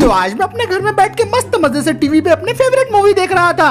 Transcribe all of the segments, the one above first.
तो आज मैं अपने घर में बैठ के मस्त मजे से टीवी पे अपने फेवरेट मूवी देख रहा था।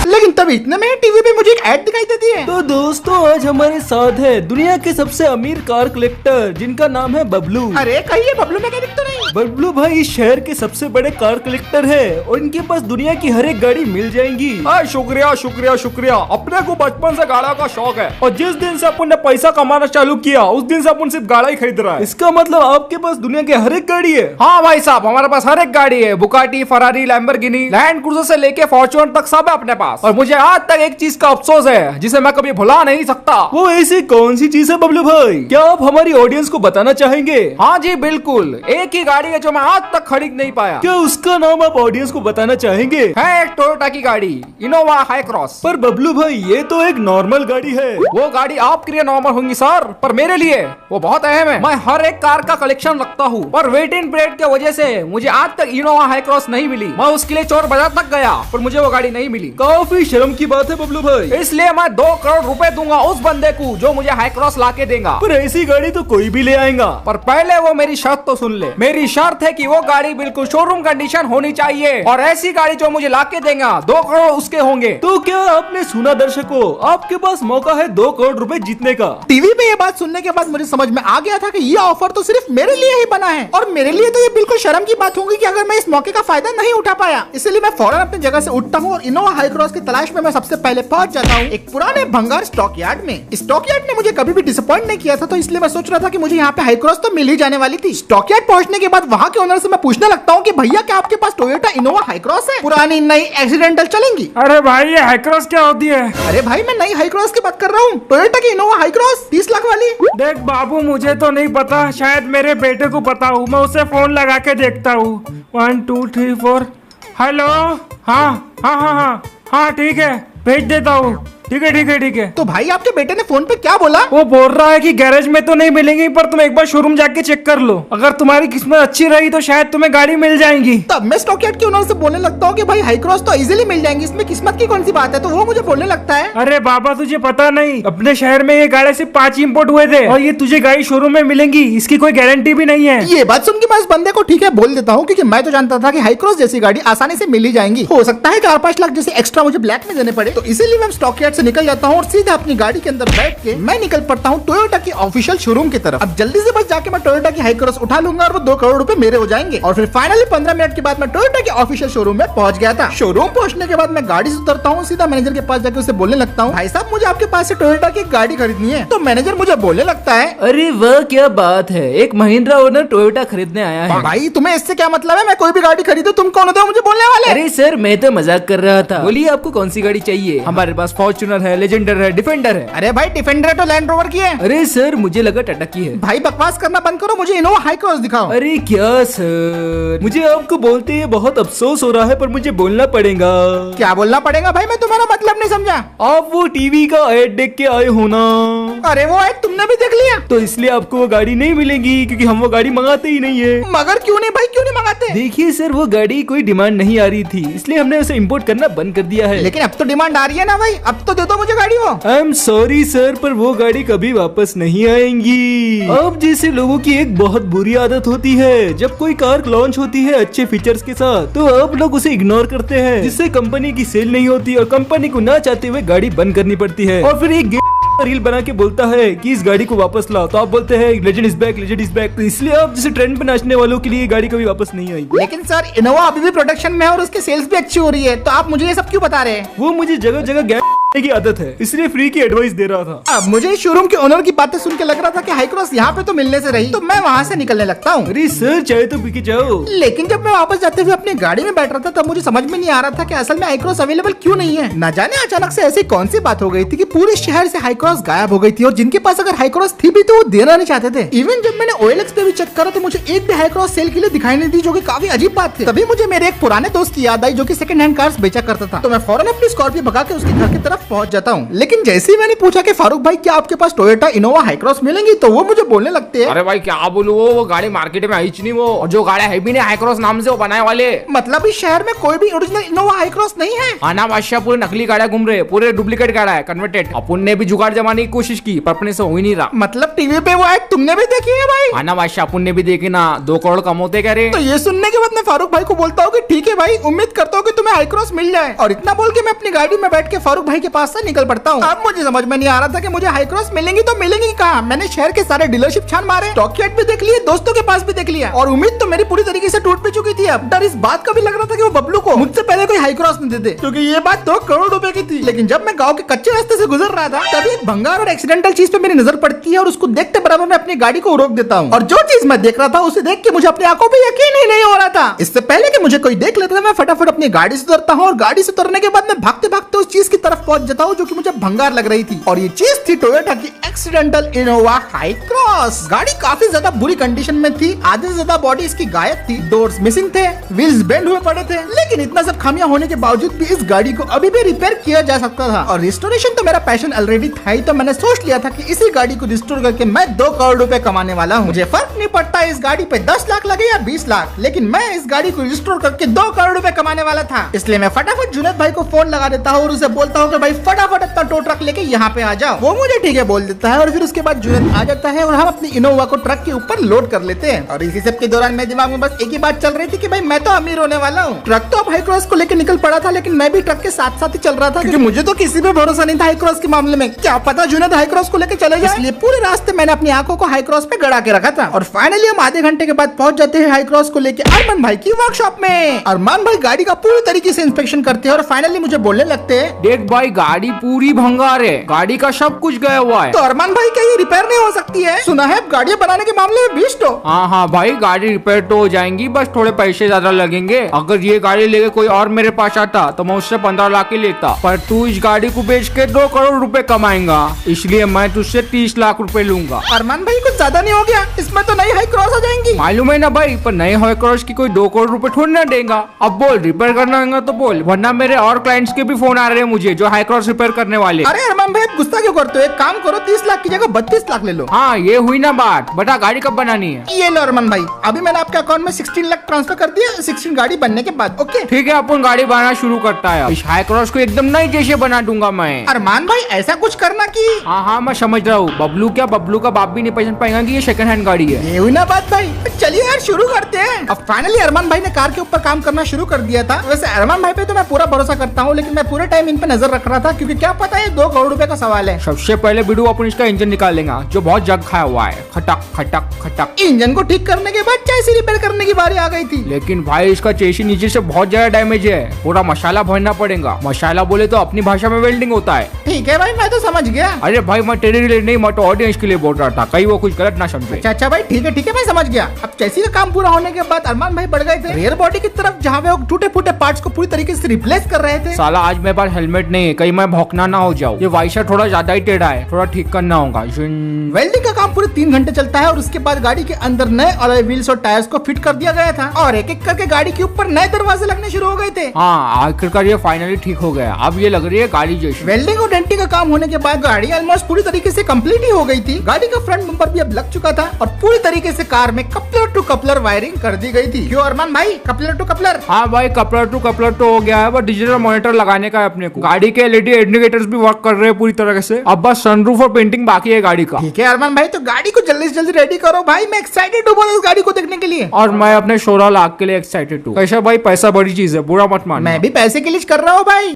लेकिन तब इतने में टीवी पे मुझे एक ऐड दिखाई देती है। तो दोस्तों आज हमारे साथ है दुनिया के सबसे अमीर कार कलेक्टर जिनका नाम है बबलू। अरे कहिए बबलू मैकेनिक तो नहीं? बबलू भाई इस शहर के सबसे बड़े कार कलेक्टर है और इनके पास दुनिया की हर एक गाड़ी मिल जाएंगी। शुक्रिया शुक्रिया शुक्रिया। अपने को बचपन से गाड़ा का शौक है और जिस दिन से अपन ने पैसा कमाना चालू किया उस दिन से अपन सिर्फ गाड़ा ही खरीद रहा है। इसका मतलब आपके पास दुनिया की हर एक गाड़ी है? हाँ भाई साहब, हमारे पास हर एक गाड़ी है। Bugatti, Ferrari, Lamborghini, land cruiser से लेके फॉर्च्यूनर तक सब है अपने पास। और मुझे आज तक एक चीज का अफसोस है जिसे मैं कभी भुला नहीं सकता। वो ऐसी कौन सी चीज है बबलू भाई? क्या आप हमारी ऑडियंस को बताना चाहेंगे? हाँ जी बिल्कुल, एक ही गाड़ी है जो मैं आज तक खरीद नहीं पाया। क्या उसका नाम आप ऑडियंस को बताना चाहेंगे? है एक टोयोटा की गाड़ी, इनोवा हाई क्रॉस। पर बबलू भाई ये तो एक नॉर्मल गाड़ी है। वो गाड़ी आपके लिए नॉर्मल होंगी सर, पर मेरे लिए वो बहुत अहम है। मैं हर एक कार का कलेक्शन रखता हूँ, पर वेटिंग पीरियड की वजह से मुझे आज तक इनोवा हाई क्रॉस नहीं मिली। मैं उसके लिए चोर बाजार तक गया पर मुझे वो गाड़ी नहीं मिली। काफी शर्म की बात है बबलू भाई। इसलिए मैं 2 करोड़ रुपए दूंगा उस बंदे को जो मुझे हाई क्रॉस ला के देगा। पर ऐसी गाड़ी तो कोई भी ले आएगा। पर पहले वो मेरी शर्त तो सुन ले। मेरी शर्त है कि वो गाड़ी बिल्कुल शोरूम कंडीशन होनी चाहिए और ऐसी गाड़ी जो मुझे ला के देगा 2 करोड़ उसके होंगे। तो क्या आपने सुना दर्शकों, आपके पास मौका है 2 करोड़ रुपए जीतने का। टीवी पे ये बात सुनने के बाद मुझे समझ में आ गया था कि ये ऑफर तो सिर्फ मेरे लिए ही बना है और मेरे लिए तो ये बिल्कुल शर्म की बात होगी कि अगर मैं इस मौके का फायदा नहीं उठा पाया। इसलिए मैं फौरन अपनी जगह से उठता हूँ और इनोवा हाई क्रॉस की तलाश में मैं सबसे पहले पहुंच जाता हूँ एक पुराने भंगार स्टॉक यार्ड में। स्टॉक यार्ड ने मुझे कभी भी डिसअपॉइंट नहीं किया था, तो इसलिए मैं सोच रहा था कि मुझे यहाँ पे हाई क्रॉस तो मिल ही जाने वाली थी। स्टॉक यार्ड पहुंचने के बाद वहाँ के ओनर से मैं पूछने लगता हूँ कि भैया क्या आपके पास टोयोटा इनोवा हाई क्रॉस है? पुरानी नई एक्सीडेंटल चलेंगी? अरे भाई ये हाई क्रॉस क्या होती है? अरे भाई मैं नई हाई क्रॉस की बात कर रहा हूँ, टोयोटा की इनोवा हाई क्रॉस 30 लाख वाली। देख बाबू, मुझे तो नहीं पता, शायद मेरे बेटे को पता हूँ। मैं उसे फोन लगा के देखता हूँ। 1 2 3 4। हेलो। हाँ हाँ हाँ हाँ हाँ ठीक है, भेज देता हूँ। ठीक है ठीक है ठीक है। तो भाई आपके बेटे ने फोन पे क्या बोला? वो बोल रहा है कि गैरेज में तो नहीं मिलेंगी, पर तुम एक बार शोरूम जाके चेक कर लो। अगर तुम्हारी किस्मत अच्छी रही तो शायद तुम्हें गाड़ी मिल जाएगी। तब मैं स्टॉक यार्ड के ओनर से बोलने लगता हूँ कि भाई हाई क्रॉस तो इजीली मिल जाएंगी, इसमें किस्मत की कौन सी बात है? तो वो मुझे बोलने लगता है, अरे बाबा तुझे पता नहीं, अपने शहर में ये गाड़ी सिर्फ 5 इंपोर्ट हुए थे और ये तुझे गाड़ी शोरूम में मिलेंगी, इसकी कोई गारंटी भी नहीं है। ये बात सुन के मैं इस बंदे को ठीक है बोल देता हूँ, क्योंकि मैं तो जानता था कि हाई क्रॉस जैसी गाड़ी आसानी से मिल ही जाएंगी। हो सकता है 4-5 लाख जैसे एक्स्ट्रा मुझे ब्लैक में देने पड़े। तो इसीलिए मैं स्टॉक यार्ड से निकल जाता हूँ और सीधा अपनी गाड़ी के अंदर बैठ के मैं निकल पड़ता हूँ टोयोटा की ऑफिशियल शोरूम की तरफ। अब जल्दी से बस जाके मैं टोयोटा की हाई क्रॉस उठा लूंगा और वो 2 करोड़ रुपए मेरे हो जाएंगे। और फिर फाइनली 15 मिनट के बाद मैं टोयोटा के ऑफिशियल शोरूम में पहुंच गया था। शोरूम पहुंचने के बाद मैं गाड़ी से उतरता हूँ, सीधा मैनेजर के पास जाके उसे बोलने लगता हूँ, भाई साहब मुझे आपके पास से टोयोटा की गाड़ी खरीदनी है। तो मैनेजर मुझे बोलने लगता है, अरे वह क्या बात है, एक महिंद्रा ओनर टोयोटा खरीदने आया है। भाई तुम्हें इससे क्या मतलब है? मैं कोई भी गाड़ी खरीदूं, तुम कौन होते हो मुझे बोलने वाले? अरे सर मैं तो मजाक कर रहा था। बोलिए आपको कौन सी गाड़ी चाहिए? हमारे पास फॉर्च्यूनर है, लेजेंडर है, डिफेंडर है। अरे भाई डिफेंडर तो लैंड रोवर की है। अरे सर मुझे लगा टाटा की है। भाई बकवास करना बंद करो, मुझे इनोवा हाई क्रॉस दिखाओ। अरे क्या सर, मुझे आपको बोलते ये बहुत अफसोस हो रहा है पर मुझे बोलना पड़ेगा। क्या बोलना पड़ेगा भाई? मैं तुम्हारा मतलब नहीं समझा। आप वो टीवी का ऐड देख के आए हो ना? अरे वो ऐड तुमने भी देख लिया? तो इसलिए आपको वो गाड़ी नहीं मिलेगी क्योंकि हम वो गाड़ी मंगाते ही नहीं है। मगर क्यों नहीं भाई, क्यों नहीं मंगाते? देखिए सर वो गाड़ी कोई डिमांड नहीं आ रही थी, इसलिए हमने उसे इम्पोर्ट करना बंद कर दिया है। लेकिन अब तो डिमांड आ रही है ना भाई, अब तो दे दो मुझे गाड़ी वो। आई एम सॉरी सर, पर वो गाड़ी कभी वापस नहीं आएंगी। अब जैसे लोगों की एक बहुत बुरी आदत होती है, जब कोई कार लॉन्च होती है अच्छे फीचर्स के साथ तो अब लोग उसे इग्नोर करते हैं, जिससे कंपनी की सेल नहीं होती और कंपनी को ना चाहते हुए गाड़ी बंद करनी पड़ती है। और फिर एक रील बना के बोलता है कि इस गाड़ी को वापस लाओ, तो आप बोलते हैं legend is back, legend is back. तो इसलिए आप जैसे ट्रेंड पे नाचने वालों के लिए गाड़ी कभी वापस नहीं आई। लेकिन सर इनोवा अभी भी प्रोडक्शन में है और उसकी सेल्स भी अच्छी हो रही है, तो आप मुझे ये सब क्यों बता रहे हैं? वो मुझे जगह जगह गैप की आदत है, इसलिए फ्री की एडवाइस दे रहा था। अब मुझे शोरूम के ओनर की बातें सुन के लग रहा था कि हाई क्रॉस यहाँ पे तो मिलने से रही, तो मैं वहाँ से निकलने लगता हूँ। अरे सर चाहे तो पी के जाओ। लेकिन जब मैं वापस जाते हुए अपनी गाड़ी में बैठ रहा था तब मुझे समझ में नहीं आ रहा था कि असल में हाई क्रॉस अवेलेबल क्यों नहीं है। न जाने अचानक से ऐसी कौन सी बात हो गई थी कि पूरे शहर से हाई क्रॉस गायब हो गई थी और जिनके पास अगर हाई क्रॉस थी भी तो वो देना नहीं चाहते थे। इवन जब मैंने OLX पे भी चेक करा तो मुझे एक भी हाई क्रॉस सेल के लिए दिखाई नहीं दी, जो कि काफी अजीब बात थी। तभी मुझे मेरे एक पुराने दोस्त की याद आई जो कि सेकंड हैंड कार्स बेचा करता था। तो मैं फौरन अपनी स्कॉर्पियो भगा के उसके घर की तरफ तक पहुंच जाता हूँ। लेकिन जैसे ही मैंने पूछा कि फारूक भाई क्या आपके पास टोयोटा इनोवा हाई क्रॉस मिलेंगी, तो वो मुझे बोलने लगते हैं, अरे भाई क्या बोलूं, वो गाड़ी मार्केट में आई नहीं, वो और जो गाड़ी है भी नहीं हाई क्रॉस नाम से वो बनाए वाले। मतलब इस शहर में कोई भी ओरिजिनल इनोवा हाई क्रॉस नहीं है? आना बादशाह, पूरे नकली गाड़ियां घूम रहे, पूरे डुप्लीकेट गाड़ा है, कन्वर्टेड। अपन ने भी जुगाड़ जमाने की कोशिश की पर अपने से हो ही नहीं रहा। मतलब टीवी पे वो ऐड तुमने भी देखी है भाई? आना बादशाह, अपन ने भी देखी ना, 2 करोड़ कमाते कह रहे। तो ये सुनने के बाद मैं फारूक भाई को बोलता हूँ कि ठीक है भाई, उम्मीद करता हूँ कि तुम्हें हाई क्रॉस मिल जाए। और इतना बोल के मैं अपनी गाड़ी में बैठ के फारूक भाई के पास से निकल पड़ता हूँ। अब मुझे समझ में नहीं आ रहा था कि मुझे हाई क्रॉस मिलेंगी तो मिलेंगी कहाँ। मैंने शहर के सारे डीलरशिप छान मारे, स्टॉकयार्ड भी देख लिए, दोस्तों के पास भी देख लिया, और उम्मीद तो मेरी पूरी तरीके से टूट भी चुकी थी। अब डर इस बात का भी लग रहा था कि वो बबलू को मुझसे पहले कोई हाई क्रॉस न दे दे, क्योंकि ये बात 2 करोड़ रुपए की थी। लेकिन जब मैं गाँव के कच्चे रास्ते से गुजर रहा था, तभी एक भंगार और एक्सीडेंटल चीज पे मेरी नजर पड़ती है, और उसको देखते बराबर मैं अपनी गाड़ी को रोक देता हूँ। और जो चीज मैं देख रहा था उसे देख के मुझे अपनी आंखों पे यकीन ही नहीं हो रहा था। इससे पहले कि मुझे कोई देख लेता था, मैं फटाफट अपनी गाड़ी से उतरता हूँ, और गाड़ी से उतरने के बाद मैं भागते भागते उस चीज की तरफ पहुंच जाता हूँ जो कि मुझे भंगार लग रही थी। और ये चीज थी टोयोटा की एक्सीडेंटल इनोवा हाई क्रॉस। गाड़ी काफी ज्यादा बुरी कंडीशन में थी, आधे से ज्यादा बॉडी इसकी गायब थी, डोर्स मिसिंग थे, व्हील्स बेंड हुए पड़े थे। लेकिन इतना सब खामियां होने के बावजूद भी इस गाड़ी को अभी भी रिपेयर किया जा सकता था, और रिस्टोरेशन तो मेरा पैशन ऑलरेडी था ही। तो मैंने सोच लिया था कि इसी गाड़ी को रिस्टोर करके मैं 2 करोड़ रुपए कमाने वाला हूँ। मुझे फर्क नहीं पड़ता इस गाड़ी पे 10 लाख लगे या 20 लाख, लेकिन मैं इस गाड़ी को रिस्टोर करके 2 करोड़ रुपए कमाने वाला था। इसलिए मैं फटाफट जुनैद भाई को फोन लगा देता हूँ और उसे बोलता हूँ कि भाई फटाफट अपना टो ट्रक लेके यहाँ पे आ जाओ। वो मुझे ठीक है बोल देता है, और फिर उसके बाद जुनैद आ जाता है और हम अपनी इनोवा को ट्रक के ऊपर लोड कर लेते हैं। और इसी सब के दौरान मेरे दिमाग में बस एक ही बात चल रही थी कि भाई मैं तो अमीर होने वाला हूँ। ट्रक तो अब हाई क्रॉस को लेकर निकल पड़ा था, लेकिन मैं भी ट्रक के साथ साथ ही चल रहा था, क्योंकि मुझे तो किसी पे भरोसा नहीं था हाई क्रॉस के मामले में। क्या पता जुनैद हाई क्रॉस को लेकर चले जाए, इसलिए पूरे रास्ते मैंने अपनी आंखों को हाई क्रॉस पे गड़ा के रखा था। और फाइनली हम आधे घंटे के बाद पहुंच जाते हैं हाई क्रॉस को लेके अरमान भाई की वर्कशॉप में। अरमान भाई गाड़ी का पूरी तरीके से इंस्पेक्शन करते हैं और फाइनली मुझे बोलने लगते हैं, देख भाई गाड़ी पूरी भंगार है, गाड़ी का सब कुछ गया हुआ है। तो अरमान भाई क्या ये रिपेयर नहीं हो सकती है? सुना है गाड़ियाँ बनाने के मामले में बीस्ट हो। हाँ भाई गाड़ी रिपेयर तो हो जाएंगी, बस थोड़े पैसे ज्यादा लगेंगे। अगर ये गाड़ी लेके कोई और मेरे पास आता तो मैं उससे 15 लाख ही लेता, पर तू इस गाड़ी को बेच के 2 करोड़ रुपए कमाएगा, इसलिए मैं तुझसे 30 लाख रुपए लूंगा। अरमान भाई कुछ ज्यादा नहीं हो गया? इसमें तो नई हाई क्रॉस आ जाएंगी। मालूम है ना भाई, पर नए हाई क्रॉस की कोई 2 करोड़ रुपए थोड़ी ना देगा। अब बोल रिपेयर करना होगा तो बोल, वरना मेरे और क्लाइंट्स के भी फोन आ रहे हैं मुझे जो हाई क्रॉस रिपेयर करने वाले। अरे अरमान भाई गुस्सा क्यों करते हो? एक काम करो 30 लाख की जगह 32 लाख ले लो। हाँ ये हुई ना बात, बता गाड़ी कब बनानी है? ये लो अरमान भाई, अभी मैंने आपके अकाउंट में 16 लाख ट्रांसफर कर दिया, 16 गाड़ी बनने के बाद। ओके ठीक है, अपन गाड़ी बनाना शुरू करता है। इस हाई क्रॉस को एकदम नई जैसे बना दूंगा मैं। अरमान भाई ऐसा कुछ करना की। हाँ मैं समझ रहा हूँ, बबलू का बाप भी नहीं पहचान पाएगा कि ये सेकंड हैंड गाड़ी है। ये हुई ना बात भाई, चलिए यार शुरू करते हैं। अब फाइनली अरमान भाई ने कार के ऊपर काम करना शुरू कर दिया था। वैसे अरमान भाई पे तो मैं पूरा भरोसा करता हूँ, लेकिन मैं पूरे टाइम इन पे नजर रख रहा था, क्योंकि क्या पता है 2 करोड़ रुपए का सवाल है। सबसे पहले बिडू अपन इसका इंजन निकाल लेंगे जो बहुत जग खाया हुआ है, खटक खटक खटक। इंजन को ठीक करने के बाद चेसी रिपेयर करने की बारी आ गई थी। लेकिन भाई इसका चेसी नीचे से बहुत ज्यादा डैमेज है, पूरा मसाला भरना पड़ेगा। मसाला बोले तो अपनी भाषा में वेल्डिंग होता है। ठीक है भाई मैं तो समझ गया। अरे भाई मैं तेरे लिए नहीं, मैं तो ऑडियंस के लिए बोल रहा था, कहीं वो कुछ गलत ना समझे। अच्छा भाई ठीक है मैं समझ गया। अब चेसी का काम पूरा होने के बाद अरमान भाई बढ़ गए थे रेयर बॉडी की तरफ, जहाँ वो टूटे फूटे पार्ट्स को पूरी तरीके से रिप्लेस कर रहे थे। साला आज मेरे पास हेलमेट नहीं है, कहीं मैं भौंकना ना हो जाऊँ। ये वाइशर थोड़ा ज्यादा ही टेढ़ा है, थोड़ा ठीक करना होगा। वेल्डिंग का काम पूरे 3 घंटे चलता है, और उसके बाद गाड़ी के अंदर नए अलॉय व्हील्स और टायर्स को फिट कर दिया गया था, और एक एक करके गाड़ी के ऊपर नए दरवाजे लगने शुरू हो गए थे। हाँ आखिरकार ये फाइनली ठीक हो गया, अब ये लग रही है गाड़ी जैसी। वेल्डिंग और डेंटिंग का काम होने के बाद गाड़ी ऑलमोस्ट पूरी तरीके से कंप्लीट ही हो गई थी। गाड़ी का फ्रंट बम्पर भी अब लग चुका था, और पूरी तरीके से कार में कपलर टू कपलर वायरिंग कर दी गई थी। क्यों अरमान भाई, कपलर टू कपलर? हाँ भाई कपलर टू कपलर तो हो गया है, बस डिजिटल मॉनिटर लगाने का है अपने को। गाड़ी के एलईडी इंडिकेटर्स भी वर्क कर रहे हैं पूरी तरह से, अब बस सनरूफ और पेंटिंग बाकी है गाड़ी का। ठीक है अरमान भाई, तो गाड़ी को जल्दी से जल्दी रेडी करो भाई, मैं एक्साइटेड हूँ इस गाड़ी को देखने के लिए। और मैं अपने 16 लाख के लिए एक्साइटेड हूँ। कैसा भाई, पैसा बड़ी चीज है, बुरा मत मानना। मैं भी पैसे के लिए कर रहा हूँ भाई।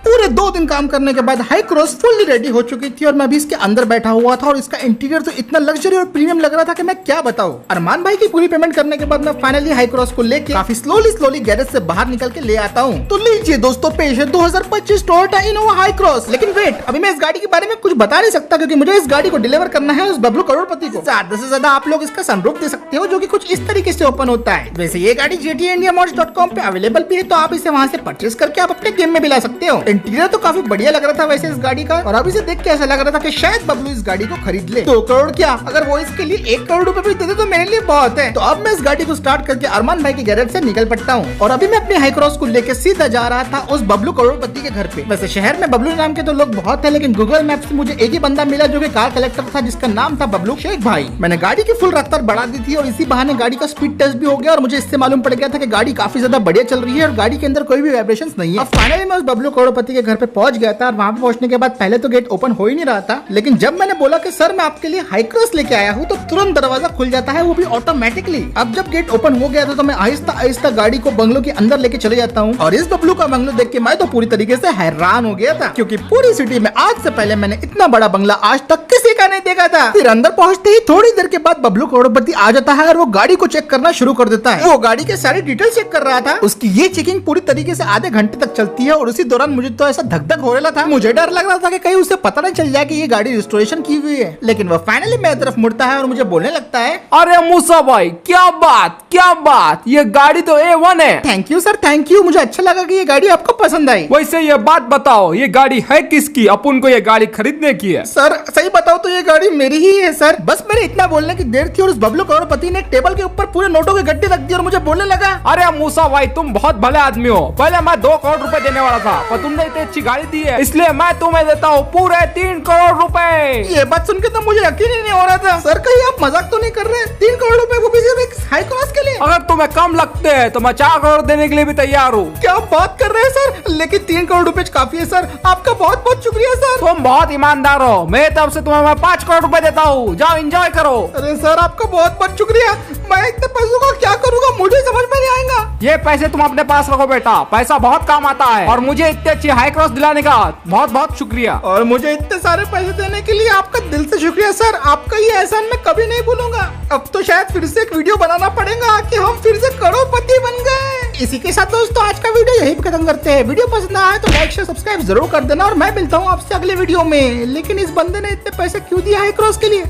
पूरे 2 दिन काम करने के बाद हाई क्रॉस फुल्ली रेडी हो चुकी थी, और मैं भी इसके अंदर बैठा हुआ था, और इसका इंटीरियर तो इतना लग्जरी और प्रीमियम लग रहा था कि मैं क्या बताऊं। अरमान भाई की पूरी पेमेंट करने के बाद मैं फाइनली हाई क्रॉस को लेके काफी स्लोली गैरेज से बाहर निकल के ले आता हूं। तो लीजिए दोस्तों, पेश है 2025 टोयोटा इनोवा हाई क्रॉस। लेकिन वेट, अभी मैं इस गाड़ी के बारे में कुछ बता नहीं सकता, क्योंकि मुझे इस गाड़ी को डिलीवर करना है उस बबलू करोड़पति को। ज्यादा से ज्यादा आप लोग इसका सनरूफ दे सकते हो, जो कि कुछ इस तरीके से ओपन होता है। वैसे ये गाड़ी GTIndiamods.com पे अवेलेबल भी है, तो आप इसे वहाँ से परचेज करके आप अपने गेम में भी ला सकते हो। इंटीरियर तो काफी बढ़िया लग रहा था वैसे इस गाड़ी का, और अभी से देख के ऐसा लग रहा था कि शायद बबलू इस गाड़ी को खरीद ले। 2 करोड़ क्या, अगर वो इसके लिए 1 करोड़ रुपए भी दे दे तो मेरे लिए बहुत है। तो अब मैं इस गाड़ी को स्टार्ट करके अरमान भाई के गैरेज से निकल पड़ता हूँ, और अभी मैं अपनी हाई क्रॉस को लेके सीधा जा रहा था उस बबलू करोड़पति के घर पे। वैसे शहर में बबलू नाम के तो लोग बहुत है, लेकिन गूगल मैप से मुझे एक ही बंदा मिला जो कि कार कलेक्टर था, जिसका नाम था बबलू शेख भाई। मैंने गाड़ी की फुल रफ्तार बढ़ा दी थी और इसी बहाने गाड़ी का स्पीड टेस्ट भी हो गया, और मुझे इससे मालूम पड़ गया था कि गाड़ी काफी ज्यादा बढ़िया चल रही है और गाड़ी के अंदर कोई भी वाइब्रेशंस नहीं है। अब फाइनली मैं उस बबलू करोड़पति के घर पे पहुंच गया था, और वहां पे पहुंचने के बाद पहले तो गेट ओपन हो ही नहीं रहा था, लेकिन जब मैंने बोला कि सर मैं आपके लिए हाई क्रॉस लेके आया हूँ, तो तुरंत दरवाजा खुल जाता है, वो भी ऑटोमेटिकली। अब जब गेट ओपन हो गया था तो मैं आहिस्ता आहिस्ता गाड़ी को बंगलो के अंदर लेके चले जाता हूँ, और इस बबलू का बंगलो देख के मैं तो पूरी तरीके से हैरान हो गया था, क्योंकि पूरी सिटी में आज से पहले मैंने इतना बड़ा बंगला आज तक किसी का नहीं देखा था। फिर अंदर पहुंचते ही थोड़ी देर के बाद बबलू करोड़पति आ जाता है और वो गाड़ी को चेक करना शुरू कर देता है। वो गाड़ी के सारी डिटेल चेक कर रहा था। उसकी ये चेकिंग पूरी तरीके से आधे घंटे तक चलती है, और उसी दौरान मुझे तो ऐसा धक धक हो रहा था, मुझे डर लग रहा था कि कहीं उसे पता नहीं चल जाए कि ये गाड़ी रिस्टोरेशन की हुई है। लेकिन वो फाइनली मेरी तरफ मुड़ता है और मुझे बोलने लगता है, अरे मूसा भाई क्या बात, ये गाड़ी तो A1 है। Thank you sir, thank you, मुझे अच्छा लगा कि ये गाड़ी आपको पसंद आई। वैसे ये बात बताओ, ये गाड़ी है किसकी? अपन को ये गाड़ी खरीदने की है। सर सही बताओ तो ये गाड़ी मेरी ही है सर। बस मेरे इतना बोलने की देर थी और उस बबलू करोड़पति ने टेबल के ऊपर पूरे नोटों के गड्ढे रख दिए और मुझे बोलने लगा, अरे मूसा भाई तुम बहुत भले आदमी हो। पहले मैं 2 करोड़ रुपए देने वाला था, पर तुमने इतनी अच्छी गाड़ी दी है, इसलिए मैं तुम्हें देता हूँ पूरे 3 करोड़ रुपए। ये बात सुन के तो मुझे यकीन ही नहीं हो रहा था। सर कहीं आप मजाक तो नहीं कर रहे? 3 करोड़ रुपए वो भी सिर्फ एक हाई क्रॉस के लिए? अगर तुम्हें कम लगते हैं तो मैं 4 करोड़ देने के लिए भी तैयार हूँ। क्या बात कर रहे हैं सर? लेकिन 3 करोड़ रुपए काफी है सर, आपका बहुत बहुत शुक्रिया सर। तुम बहुत ईमानदार हो, मेरे तरफ से तुम्हें मैं 5 करोड़ रुपए देता हूँ, जाओ एंजॉय करो। अरे सर आपका बहुत बहुत शुक्रिया, मैं इतने पैसों का क्या करूँगा मुझे समझ में नहीं आएगा। ये पैसे तुम अपने पास रखो बेटा, पैसा बहुत काम आता है, और मुझे इतनी अच्छी हाई क्रॉस दिलाने का बहुत बहुत शुक्रिया। और मुझे इतने सारे पैसे देने के लिए आपका दिल से शुक्रिया सर, आपका ये एहसान मैं कभी नहीं भूलूंगा। अब तो शायद फिर से एक वीडियो बनाना पड़ेगा कि हम फिर से करोड़पति बन गए। इसी के साथ दोस्तों आज का वीडियो यही खत्म करते हैं। वीडियो पसंद आया तो लाइक शेयर सब्सक्राइब जरूर कर देना, और मैं मिलता हूँ आपसे अगले वीडियो में। लेकिन इस बंदे ने इतने पैसे क्यों दिया हाई क्रॉस के लिए?